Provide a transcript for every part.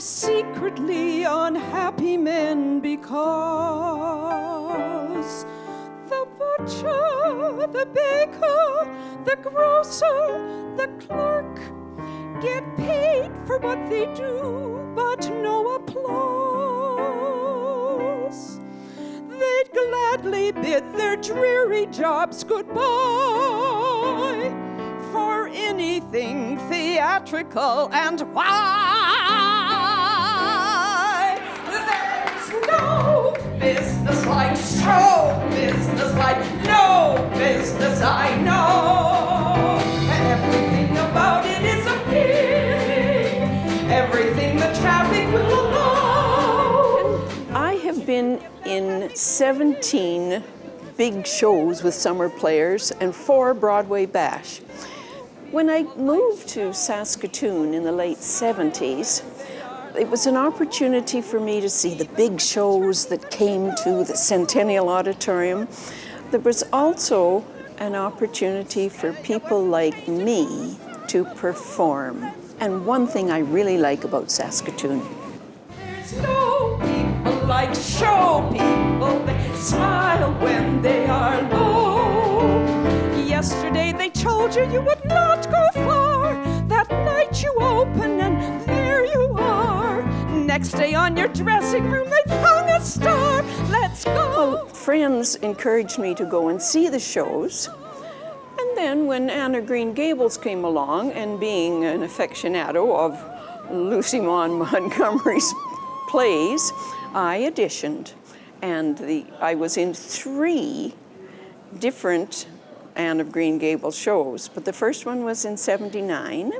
secretly unhappy men because the butcher, the baker, the grocer, the clerk get paid for what they do, but no applause. They'd gladly bid their dreary jobs goodbye for anything theatrical, and why? There's no business like show business, like no business I know. Everything about it is appealing, everything the traffic will allow. I have been in 17 big shows with Summer Players and 4 Broadway Bash. When I moved to Saskatoon in the late 70s, it was an opportunity for me to see the big shows that came to the Centennial Auditorium. There was also an opportunity for people like me to perform. And one thing I really like about Saskatoon. There's no people like show people. They smile when they are low. Yesterday they told you would not go far. That night you open and there you are. Next day on your dressing room they've hung a star. Let's go. Well, friends encouraged me to go and see the shows. And then when Anne of Green Gables came along, and being an aficionado of Lucy Maud Montgomery's plays, I auditioned. And I was in 3 different Anne of Green Gables shows, but the first one was in '79,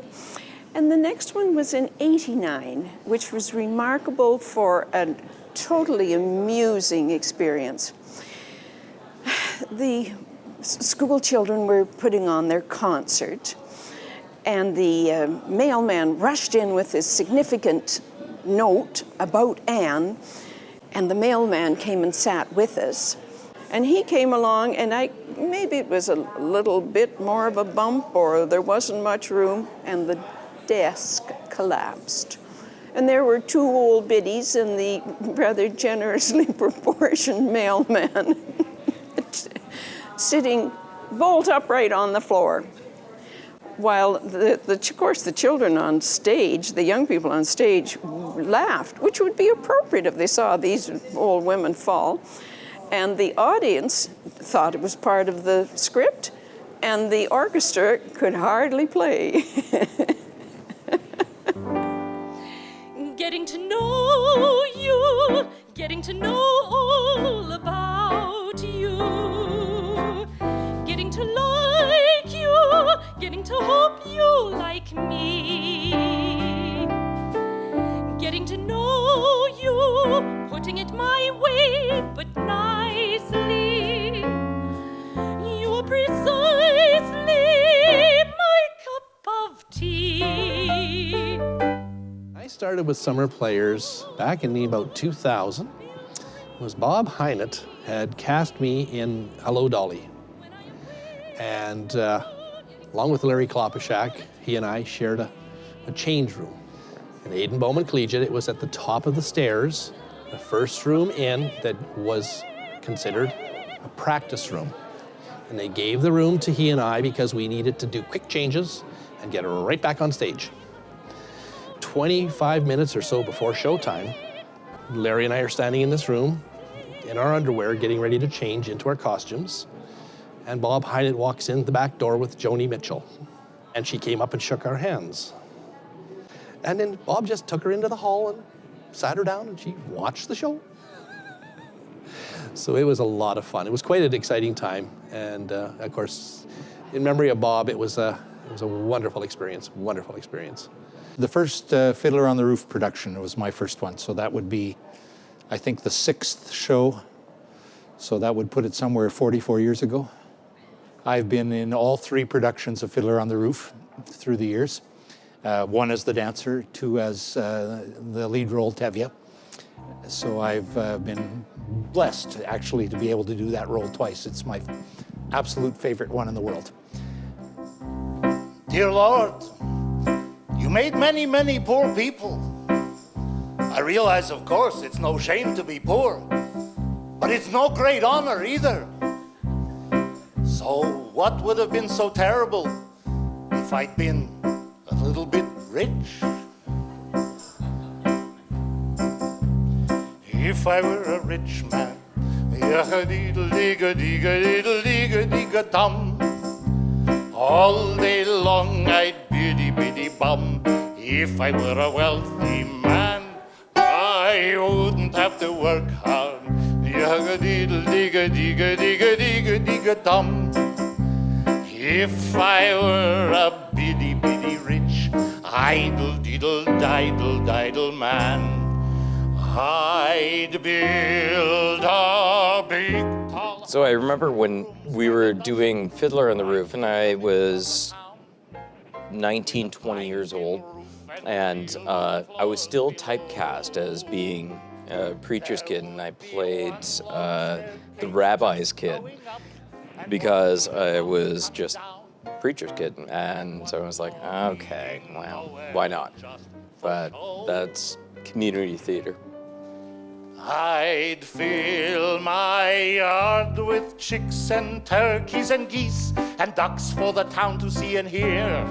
and the next one was in '89, which was remarkable for a totally amusing experience. The school children were putting on their concert, and the mailman rushed in with this significant note about Anne, and the mailman came and sat with us. And he came along, and maybe it was a little bit more of a bump, or there wasn't much room, and the desk collapsed. And there were 2 old biddies and the rather generously proportioned mailman sitting bolt upright on the floor. While, of course, the children on stage, the young people on stage, laughed, which would be appropriate if they saw these old women fall. And the audience thought it was part of the script, and the orchestra could hardly play. Getting to know you, getting to know all about you, getting to like you, getting to hope you like me, getting to know you, putting it my way, but nicely. You are precisely my cup of tea. I started with Summer Players back in about 2000. It was Bob Hynett had cast me in Hello, Dolly. And along with Larry Kloppishak, he and I shared a change room. In Aidan Bowman Collegiate, it was at the top of the stairs, the first room in that was considered a practice room. And they gave the room to he and I because we needed to do quick changes and get right back on stage. 25 minutes or so before showtime, Larry and I are standing in this room in our underwear getting ready to change into our costumes. And Bob Hynett walks in the back door with Joni Mitchell. And she came up and shook our hands. And then Bob just took her into the hall and sat her down, and she watched the show. So it was a lot of fun. It was quite an exciting time. And of course, in memory of Bob, it was a wonderful experience, wonderful experience. The first Fiddler on the Roof production was my first one. So that would be, I think, the 6th show. So that would put it somewhere 44 years ago. I've been in all 3 productions of Fiddler on the Roof through the years. 1 as the dancer, 2 as the lead role, Tevye. So I've been blessed, actually, to be able to do that role twice. It's my absolute favorite one in the world. Dear Lord, you made many, many poor people. I realize, of course, it's no shame to be poor, but it's no great honor either. So what would have been so terrible if I'd been a little bit rich? If I were a rich man, yah-a-deedle-dig-a-dig-a-deedle-dig-a-dig-a-dum, all day long I'd biddy-biddy-bum. If I were a wealthy man, I wouldn't have to work hard. Yah-a-deedle-dig-a-dig-a-dig-a-dig-a-dig-a-dum. If I were a biddy-biddy rich, idle-diddle-diddle-diddle man, I'd build a big tall... So I remember when we were doing Fiddler on the Roof, and I was 19, 20 years old, and I was still typecast as being a preacher's kid, and I played the rabbi's kid because I was just preacher's kid, and so I was like, okay, well, why not? But that's community theater. I'd fill my yard with chicks and turkeys and geese and ducks for the town to see and hear,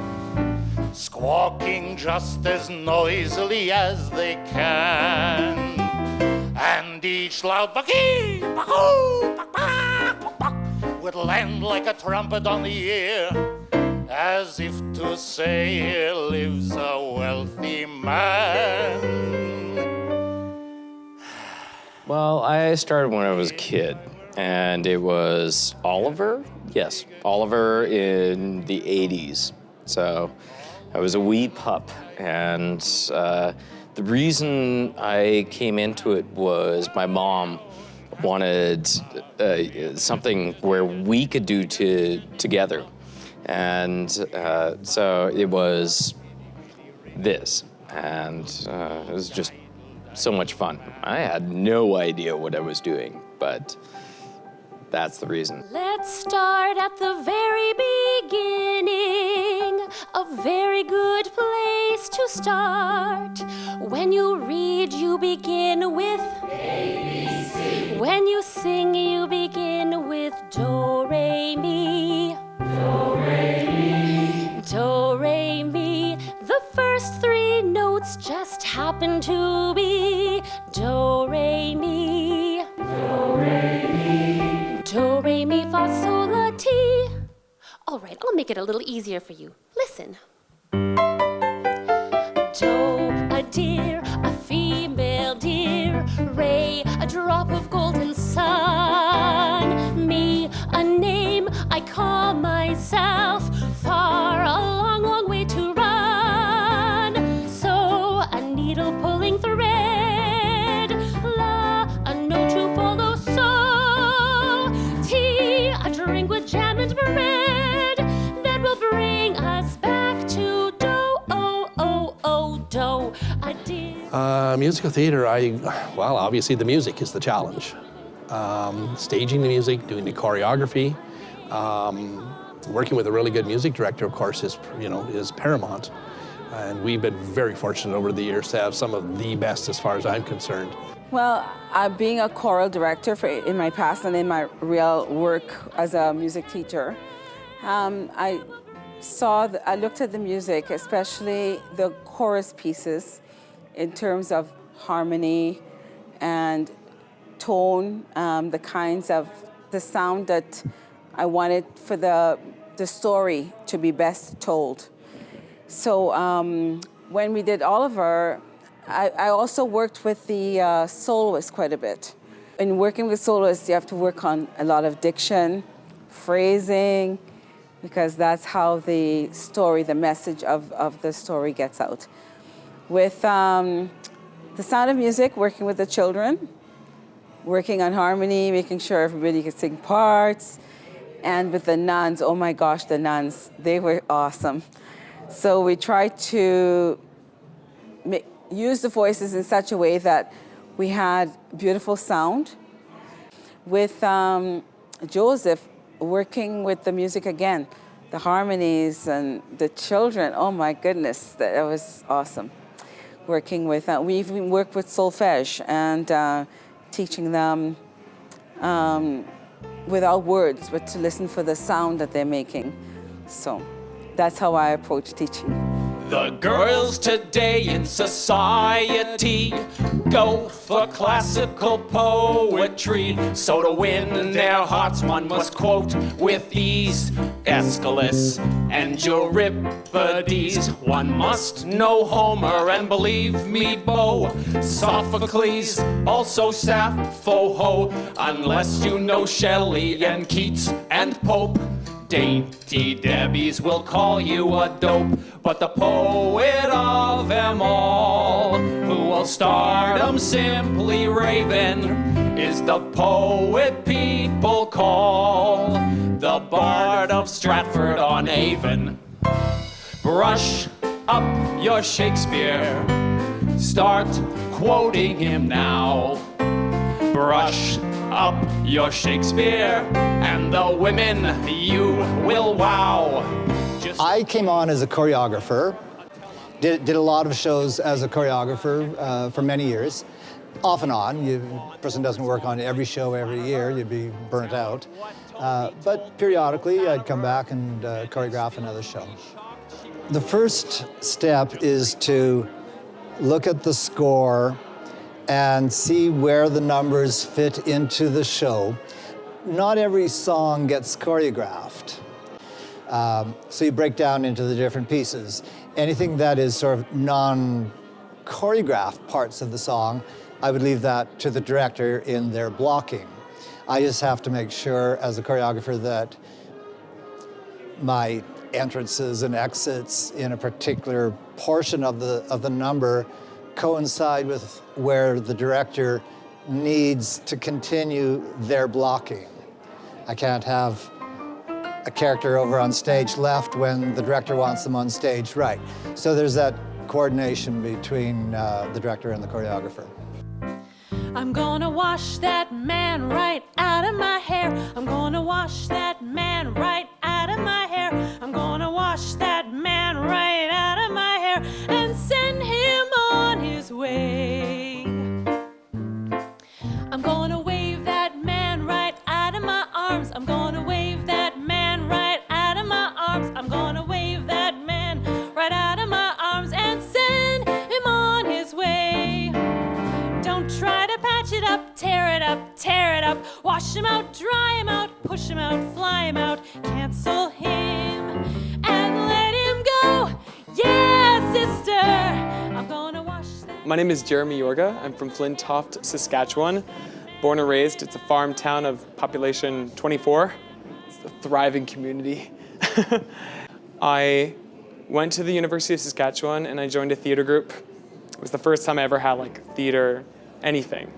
squawking just as noisily as they can. And each loud bucky, buck-oo, buck-buck, buck-buck, would land like a trumpet on the ear, as if to say, here lives a wealthy man. Well, I started when I was a kid, and it was Oliver. Yes, Oliver in the 80s. So I was a wee pup, and the reason I came into it was my mom wanted something where we could do together. And so it was this, and it was just so much fun. I had no idea what I was doing, but that's the reason. Let's start at the very beginning. A very good place to start. When you read, you begin with ABC. When you sing, you begin with do, re, mi. Do, re, mi. Do, re, mi. The first three notes just happen to be do, re, mi. Do, re, mi. Do, re, mi, fa, sol, la, ti. All right, I'll make it a little easier for you. Listen. Do, a deer, a female deer. Re, a drop of golden sun. Mi, a name I call myself. Far, a long, long way to run. So, a needle pulling thread. La, a note to follow. So, tea, a drink with jam and bread that will bring us back to do, oh, oh, oh, do, a deer. Musical theater, well, obviously the music is the challenge. Staging the music, doing the choreography, working with a really good music director, of course, is paramount. And we've been very fortunate over the years to have some of the best as far as I'm concerned. Well, being a choral director in my past and in my real work as a music teacher, I looked at the music, especially the chorus pieces, in terms of harmony and tone, the sound that I wanted for the story to be best told. So when we did Oliver, I also worked with the soloist quite a bit. In working with soloists, you have to work on a lot of diction, phrasing, because that's how the message of the story gets out. With The Sound of Music, working with the children, working on harmony, making sure everybody could sing parts. And with the nuns, oh my gosh, the nuns, they were awesome. So we tried to use the voices in such a way that we had beautiful sound. With Joseph, working with the music again, the harmonies and the children, oh my goodness, that was awesome. working with, we even work with solfège and teaching them without words, but to listen for the sound that they're making. So that's how I approach teaching. The girls today in society go for classical poetry. So to win their hearts, one must quote with ease Aeschylus and Euripides. One must know Homer and believe me, Beau, Sophocles, also Sappho, unless you know Shelley and Keats and Pope. Dainty Debbies will call you a dope, but the poet of them all, who will stardom simply raven, is the poet people call the Bard of Stratford-on-Avon. Brush up your Shakespeare, start quoting him now. Brush up your Shakespeare, and the women you will wow. I came on as a choreographer, did a lot of shows as a choreographer for many years. Off and on, a person doesn't work on every show every year, you'd be burnt out. But periodically I'd come back and choreograph another show. The first step is to look at the score and see where the numbers fit into the show. Not every song gets choreographed. So you break down into the different pieces. Anything that is sort of non-choreographed parts of the song, I would leave that to the director in their blocking. I just have to make sure as a choreographer that my entrances and exits in a particular portion of the number coincide with where the director needs to continue their blocking. I can't have a character over on stage left when the director wants them on stage right. So there's that coordination between the director and the choreographer. I'm gonna wash that man right out of my hair. I'm gonna wash that man right out of my hair. I'm gonna wash that man right out of my hair and send him on his way. I'm gonna wave that man right out of my arms. I'm gonna wave that man right out of my arms. I'm gonna wave that man right out of my arms and send him on his way. Don't try to patch it up, tear it up, tear it up. Wash him out, dry him out, push him out, fly him out. Cancel him and let him go. Yeah, sister, I'm gonna wash that. My name is Jeremy Yorga. I'm from Flintoft, Saskatchewan. Born and raised, it's a farm town of population 24. It's a thriving community. I went to the University of Saskatchewan and I joined a theater group. It was the first time I ever had like theater, anything.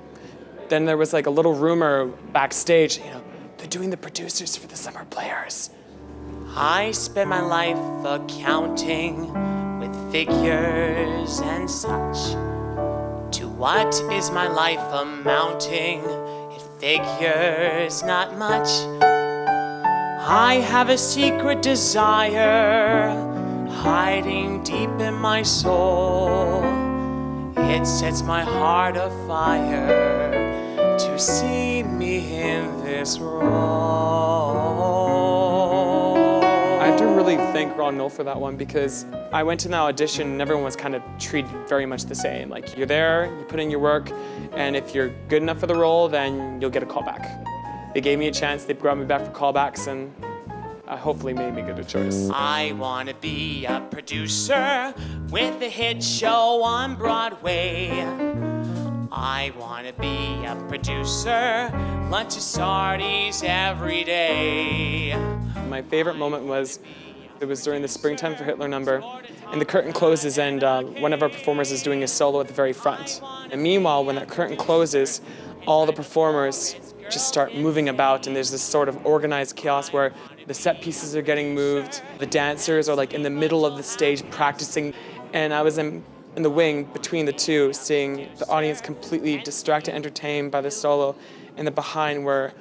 Then there was like a little rumor backstage, you know, they're doing the producers for the Summer Players. I spend my life accounting with figures and such. To what is my life amounting? It figures not much. I have a secret desire hiding deep in my soul. It sets my heart afire to see me in this role. I have to really thank Ron Knoll for that one because I went to that audition and everyone was kind of treated very much the same. Like, you're there, you put in your work, and if you're good enough for the role, then you'll get a callback. They gave me a chance, they brought me back for callbacks, and hopefully made me a good choice. I want to be a producer with a hit show on Broadway. I want to be a producer, lunch at Sardi's every day. My favorite moment was, it was during the Springtime for Hitler number, and the curtain closes and one of our performers is doing a solo at the very front. And meanwhile, when that curtain closes, all the performers just start moving about, and there's this sort of organized chaos where the set pieces are getting moved, the dancers are like in the middle of the stage practicing, and I was in the wing between the two, seeing the audience completely distracted, entertained by the solo, and then behind where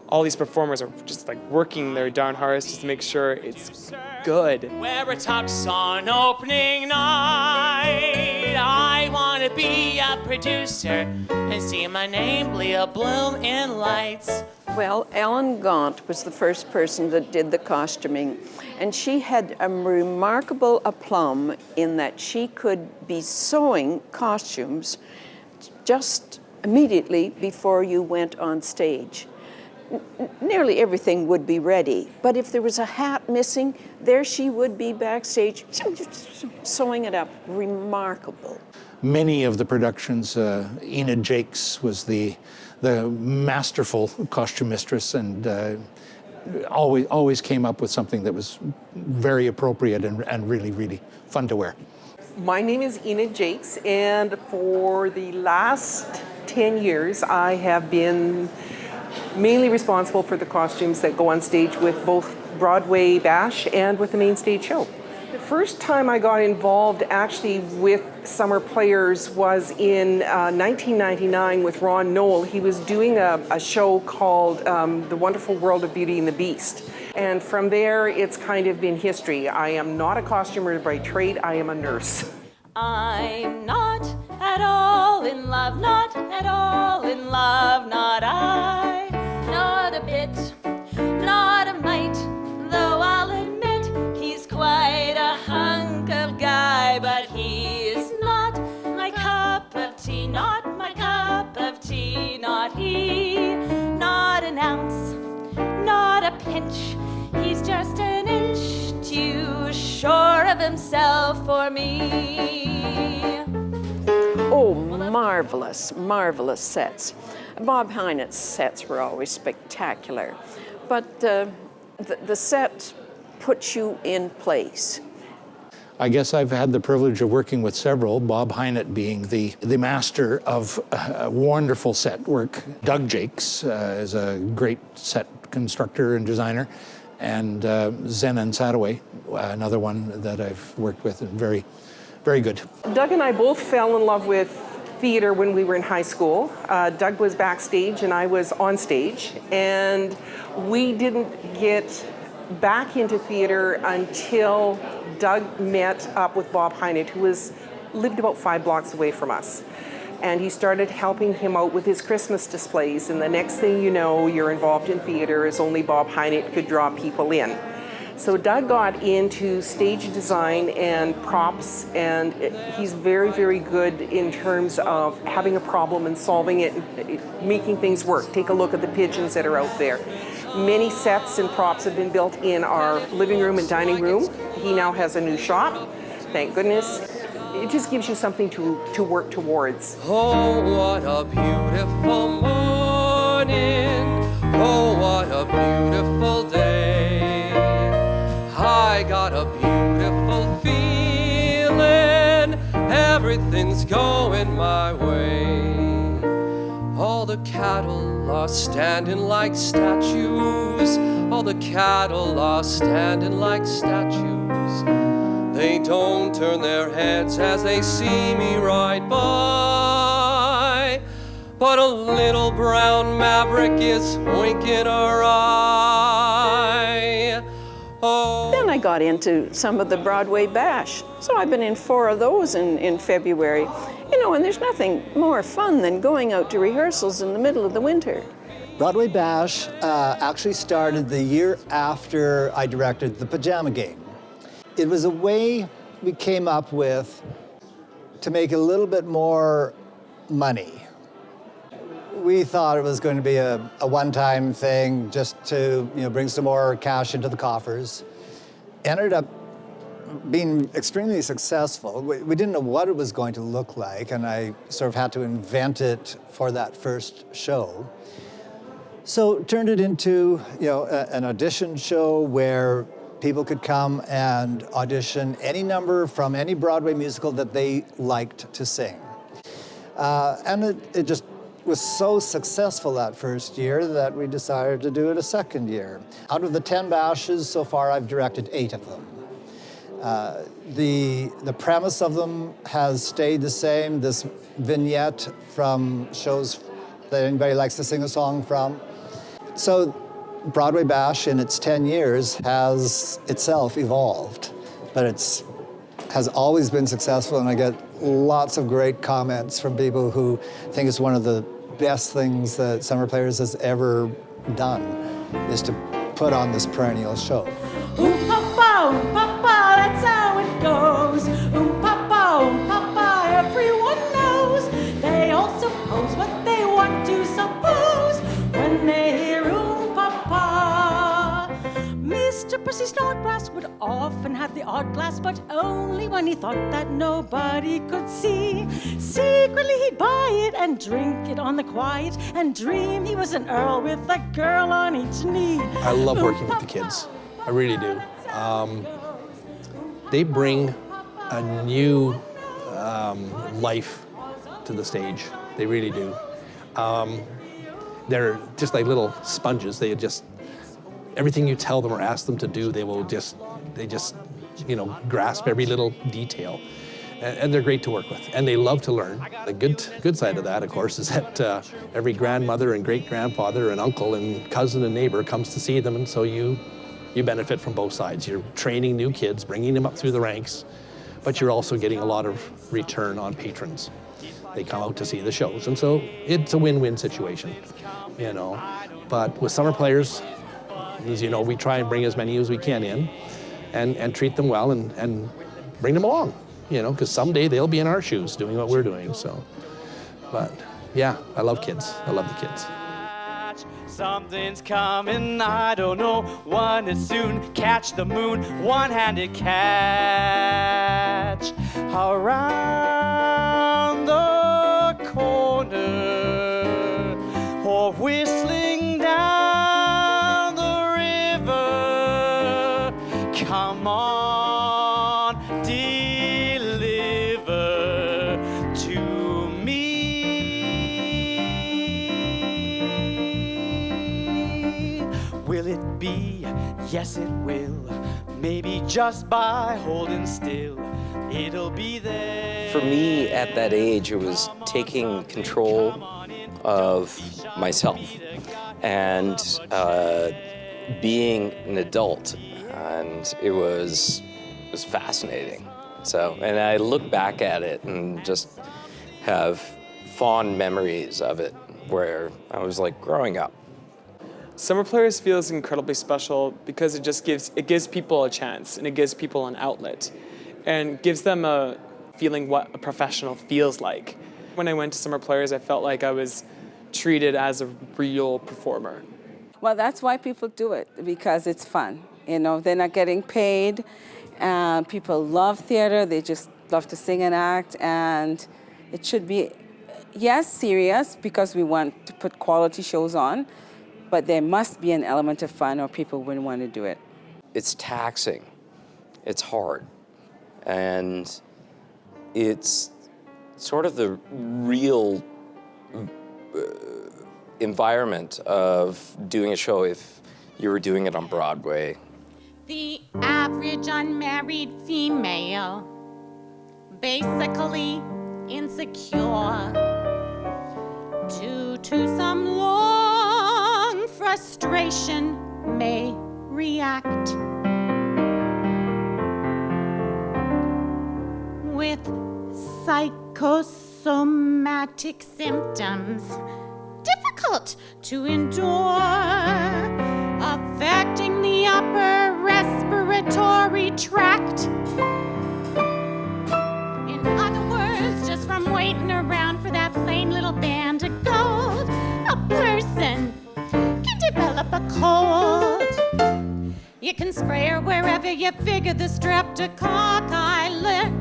all these performers are just like working their darn hardest just to make sure it's good. Wear a tux on opening night. trade. I want to be a producer and see my name bloom in lights. Well, Ellen Gaunt was the first person that did the costuming, and she had a remarkable aplomb in that she could be sewing costumes just immediately before you went on stage. Nearly everything would be ready, but if there was a hat missing, there she would be backstage sewing it up. Remarkable. Many of the productions, Enid Jakes was the masterful costume mistress, and always came up with something that was very appropriate and really, really fun to wear. My name is Enid Jakes, and for the last 10 years, I have been mainly responsible for the costumes that go on stage with both Broadway Bash and with the main stage show. The first time I got involved actually with Summer Players was in 1999 with Ron Knoll. He was doing a show called The Wonderful World of Beauty and the Beast. And from there, it's kind of been history. I am not a costumer by trade, I am a nurse. I'm not at all in love, not at all in love, not I, not a bit, not a mite, though I'll admit he's quite a hunk of guy, but he's not my cup of tea, not my cup of tea, not he, not an ounce, not a pinch, he's just an inch too sure of himself for me. Oh, marvelous, marvelous sets. Bob Hynet's sets were always spectacular, but the set puts you in place. I guess I've had the privilege of working with several, Bob Hynet being the master of wonderful set work. Doug Jakes is a great set constructor and designer, and Zenon Sadoway, another one that I've worked with, and very, very good. Doug and I both fell in love with theater when we were in high school. Doug was backstage and I was on stage, and we didn't get back into theater until Doug met up with Bob Hynet, who lived about 5 blocks away from us. And he started helping him out with his Christmas displays, and the next thing you know, you're involved in theater, as only Bob Hynet could draw people in. So Doug got into stage design and props, and he's very, very good in terms of having a problem and solving it, and making things work. Take a look at the pigeons that are out there. Many sets and props have been built in our living room and dining room. He now has a new shop, thank goodness. It just gives you something to work towards. Oh, what a beautiful morning. Oh, what a beautiful day. I got a beautiful feeling. Everything's going my way. All the cattle are standing like statues. All the cattle are standing like statues. They don't turn their heads as they see me ride by. But a little brown maverick is winking her eye. Oh. Then I got into some of the Broadway Bash. So I've been in 4 of those in February. You know, and there's nothing more fun than going out to rehearsals in the middle of the winter. Broadway Bash actually started the year after I directed The Pajama Game. It was a way we came up with to make a little bit more money. We thought it was going to be a one-time thing just to bring some more cash into the coffers. Ended up being extremely successful. We didn't know what it was going to look like, and I sort of had to invent it for that first show. So turned it into an audition show where people could come and audition any number from any Broadway musical that they liked to sing. And it just was so successful that first year that we decided to do it a second year. Out of the 10 bashes so far, I've directed 8 of them. The premise of them has stayed the same, this vignette from shows that anybody likes to sing a song from. So Broadway Bash in its 10 years has itself evolved, but it's has always been successful, and I get lots of great comments from people who think it's one of the best things that Summer Players has ever done, is to put on this perennial show. Ooh, papa, that's how it goes. Ooh, papa, everyone knows. They all suppose what they want to suppose when they hear ooh, papa. Mr. Percy Snodgrass would often have the odd glass, but only when he thought that nobody could see. Secretly he'd buy it and drink it on the quiet and dream he was an earl with a girl on each knee. I love working with the kids. I really do. They bring a new life to the stage. They really do. They're just like little sponges. They just, everything you tell them or ask them to do, they just, you know, grasp every little detail. And they're great to work with, and they love to learn. The good side of that, of course, is that every grandmother and great-grandfather and uncle and cousin and neighbor comes to see them, and so you benefit from both sides. You're training new kids, bringing them up through the ranks, but you're also getting a lot of return on patrons. They come out to see the shows, and so it's a win-win situation, you know. But with Summer Players, as you know, we try and bring as many as we can in and treat them well and bring them along, you know, because someday they'll be in our shoes doing what we're doing, so. But yeah, I love kids. I love the kids. Something's coming, I don't know when it soon. Catch the moon, one-handed catch. Around the corner, or whistling down the river. Come on, deliver to me. Will it be? Yes, it will. Maybe just by holding still, it'll be there. For me, at that age, it was taking control of myself and being an adult, and it was fascinating. So, and I look back at it and just have fond memories of it, where I was like growing up. Summer Players feels incredibly special because it gives people a chance, and it gives people an outlet, and gives them a feeling what a professional feels like. When I went to Summer Players, I felt like I was treated as a real performer. Well, that's why people do it, because it's fun. You know, they're not getting paid. People love theater. They just love to sing and act, and it should be, yes, serious, because we want to put quality shows on, but there must be an element of fun or people wouldn't want to do it. It's taxing. It's hard. And it's sort of the real environment of doing a show if you were doing it on Broadway. The average unmarried female, basically insecure, due to some long frustration, may react with psychosomatic symptoms difficult to endure, affecting the upper respiratory tract. In other words, just from waiting around for that plain little band of gold, a person can develop a cold. You can spray her wherever you figure the streptococci lurk.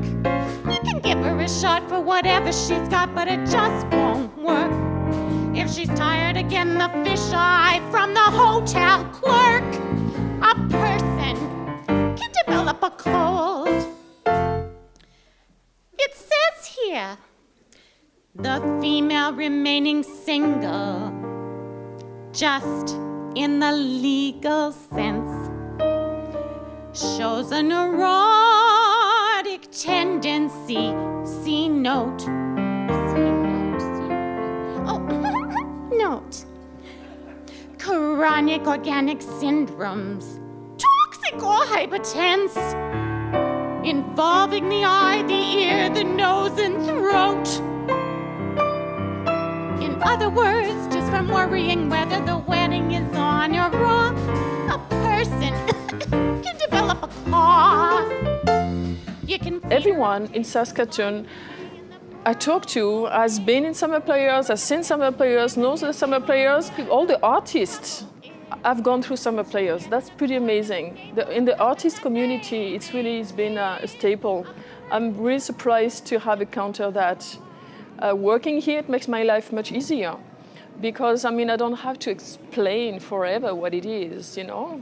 You can give her a shot for whatever she's got, but it just won't work. If she's tired of getting the fisheye from the hotel clerk, a person can develop a cold. It says here, the female remaining single, just in the legal sense, shows a neurotic tendency. See note. Note. Chronic organic syndromes, toxic or hypertense, involving the eye, the ear, the nose, and throat. In other words, just from worrying whether the wedding is on or off, a person can develop a cough. You can Everyone in Saskatoon I talk to has been in Summer Players, has seen Summer Players, knows the Summer Players. All the artists have gone through Summer Players. That's pretty amazing. In the artist community, it's been a staple. I'm really surprised to have encountered that. Working here, it makes my life much easier because, I mean, I don't have to explain forever what it is, you know.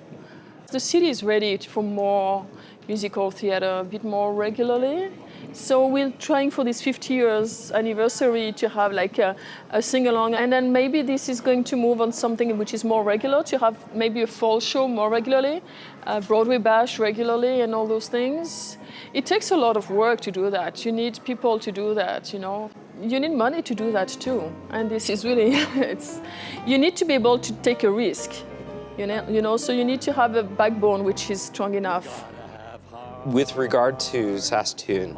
The city is ready for more musical theater, a bit more regularly. So we're trying for this 50 years anniversary to have like a sing-along, and then maybe this is going to move on something which is more regular, to have maybe a fall show more regularly, Broadway Bash regularly, and all those things. It takes a lot of work to do that. You need people to do that, you know. You need money to do that too, and this is really, you need to be able to take a risk, you know, so you need to have a backbone which is strong enough. With regard to Saskatoon,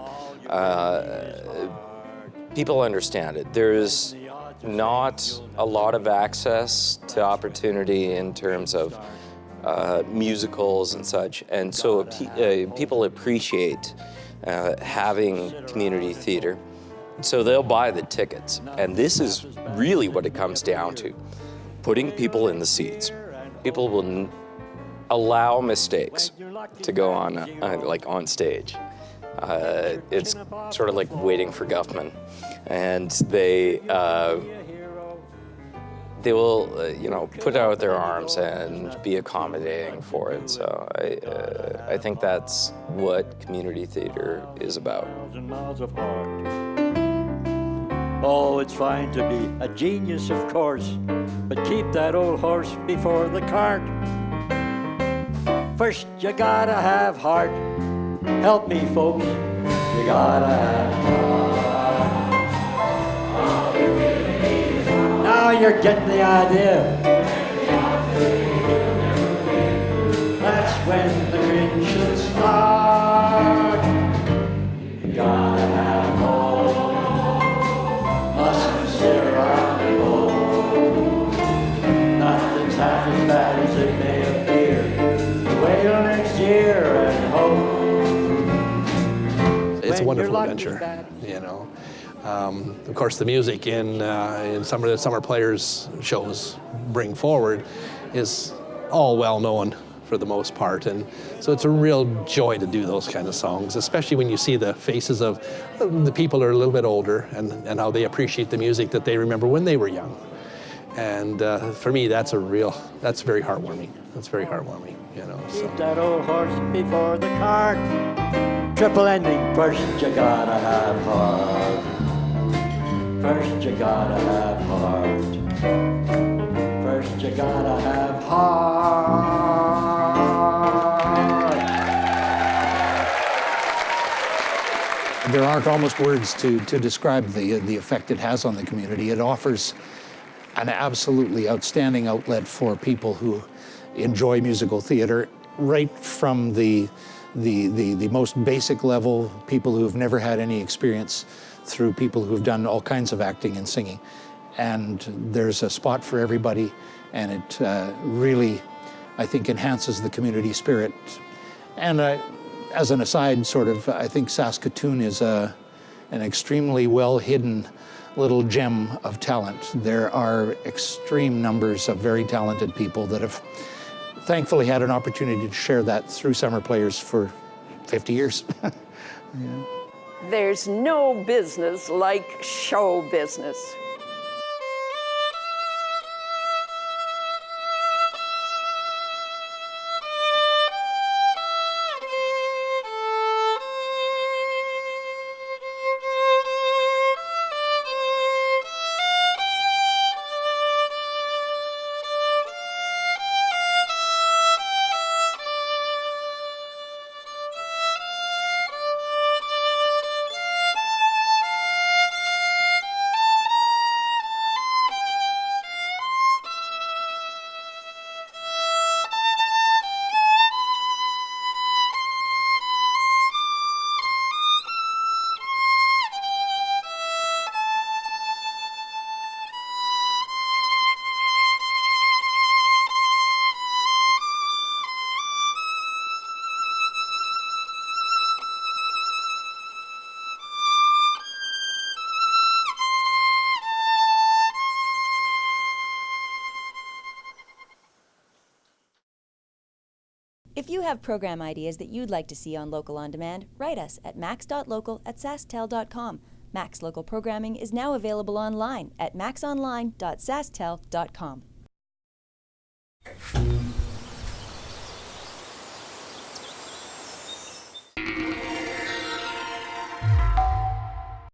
people understand it. There's not a lot of access to opportunity in terms of musicals and such, and so people appreciate having community theater. So they'll buy the tickets, and this is really what it comes down to, putting people in the seats. People will allow mistakes to go on, like on stage. It's sort of like waiting for Guffman, and they will, you know, put out their arms and be accommodating for it. So I think that's what community theater is about. Oh, it's fine to be a genius, of course, but keep that old horse before the cart. First, you gotta have heart. Help me, folks. You gotta have heart. Now you're getting the idea. That's when the grin should start. You gotta have hope. Mustn't sit around and hope. Nothing's half as bad as it may appear. Wait till next year and hope. It's a wonderful adventure, you know. Of course, the music in some of the Summer Players shows bring forward is all well known for the most part, and so it's a real joy to do those kind of songs, especially when you see the faces of the people who are a little bit older and how they appreciate the music that they remember when they were young. And for me, that's very heartwarming. That's very heartwarming, you know. So. Keep that old horse before the cart. Triple ending. First you gotta have heart. First you gotta have heart. First you gotta have heart. There aren't almost words to describe the effect it has on the community. It offers an absolutely outstanding outlet for people who enjoy musical theater, right from the most basic level, people who've never had any experience, through people who've done all kinds of acting and singing. And there's a spot for everybody, and it really, I think, enhances the community spirit. And as an aside, sort of, I think Saskatoon is an extremely well-hidden little gem of talent. There are extreme numbers of very talented people that have thankfully had an opportunity to share that through Summer Players for 50 years. Yeah. There's no business like show business. If you have program ideas that you'd like to see on Local On Demand, write us at max.local@sasktel.com. Max Local programming is now available online at maxonline.sasktel.com.